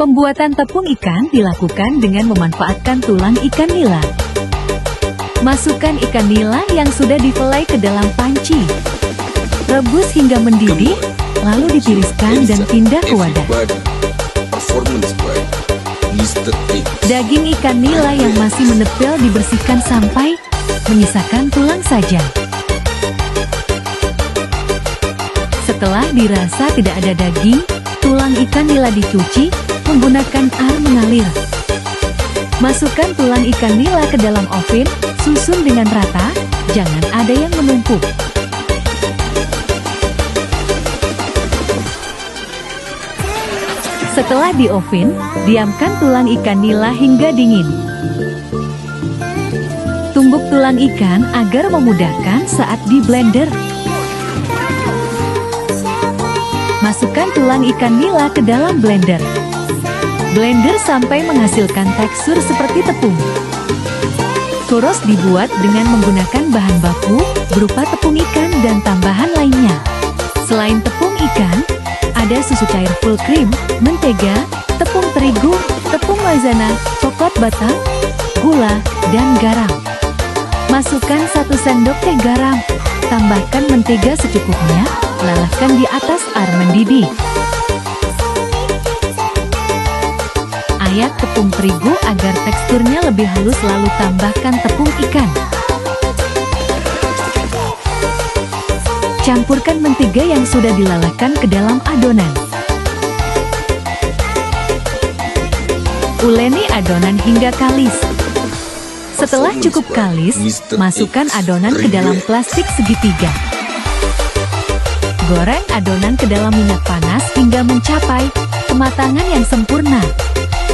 Pembuatan tepung ikan dilakukan dengan memanfaatkan tulang ikan nila. Masukkan ikan nila yang sudah divelai ke dalam panci. Rebus hingga mendidih, lalu ditiriskan dan pindah ke wadah. Daging ikan nila yang masih menepel dibersihkan sampai menyisakan tulang saja. Setelah dirasa tidak ada daging, tulang ikan nila dicuci menggunakan air mengalir. Masukkan tulang ikan nila ke dalam oven, susun dengan rata, jangan ada yang menumpuk. Setelah di oven, diamkan tulang ikan nila hingga dingin. Tumbuk tulang ikan agar memudahkan saat di blender. Masukkan tulang ikan nila ke dalam blender. Blender sampai menghasilkan tekstur seperti tepung. Churros dibuat dengan menggunakan bahan baku berupa tepung ikan dan tambahan lainnya. Selain tepung ikan, ada susu cair full cream, mentega, tepung terigu, tepung maizena, coklat batang, gula, dan garam. Masukkan 1 sendok teh garam. Tambahkan mentega secukupnya, lalahkan di atas air mendidih. Ayak tepung terigu agar teksturnya lebih halus, lalu tambahkan tepung ikan. Campurkan mentega yang sudah dilalahkan ke dalam adonan. Uleni adonan hingga kalis. Setelah cukup kalis, masukkan adonan ke dalam plastik segitiga. Goreng adonan ke dalam minyak panas hingga mencapai kematangan yang sempurna.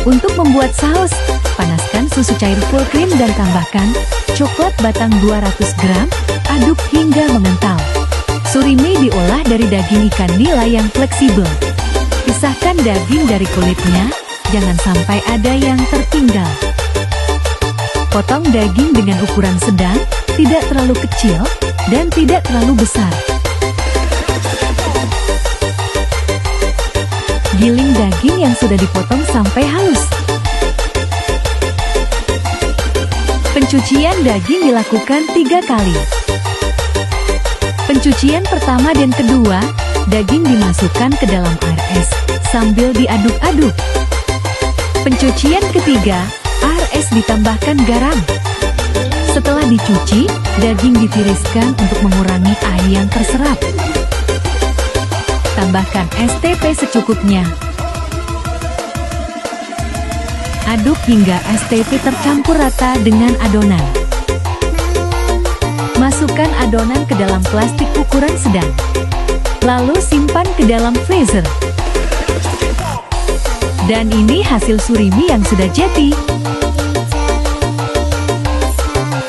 Untuk membuat saus, panaskan susu cair full cream dan tambahkan coklat batang 200 gram, aduk hingga mengental. Surimi diolah dari daging ikan nila yang fleksibel. Pisahkan daging dari kulitnya, jangan sampai ada yang tertinggal. Potong daging dengan ukuran sedang, tidak terlalu kecil, dan tidak terlalu besar. Giling daging yang sudah dipotong sampai halus. Pencucian daging dilakukan 3 kali. Pencucian pertama dan kedua, daging dimasukkan ke dalam air es sambil diaduk-aduk. Pencucian ketiga, air es ditambahkan garam. Setelah dicuci, daging ditiriskan untuk mengurangi air yang terserap. Tambahkan STP secukupnya. Aduk hingga STP tercampur rata dengan adonan. Masukkan adonan ke dalam plastik ukuran sedang. Lalu simpan ke dalam freezer. Dan ini hasil surimi yang sudah jadi.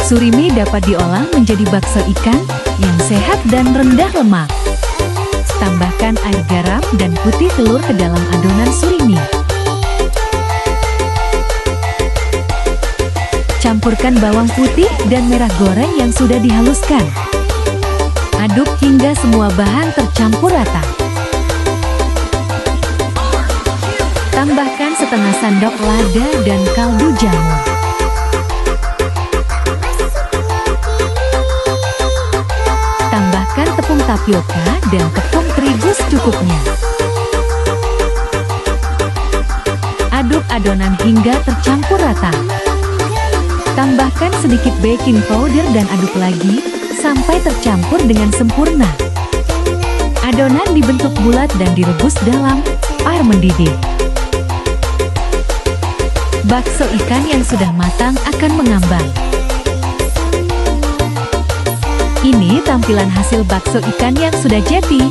Surimi dapat diolah menjadi bakso ikan yang sehat dan rendah lemak. Tambahkan air garam dan putih telur ke dalam adonan surimi. Campurkan bawang putih dan merah goreng yang sudah dihaluskan. Aduk hingga semua bahan tercampur rata. Tambahkan setengah sendok lada dan kaldu jamur. Tambahkan tepung tapioka dan tepung terigu secukupnya. Aduk adonan hingga tercampur rata. Tambahkan sedikit baking powder dan aduk lagi sampai tercampur dengan sempurna. Adonan dibentuk bulat dan direbus dalam air mendidih. Bakso ikan yang sudah matang akan mengambang. Ini tampilan hasil bakso ikan yang sudah jadi.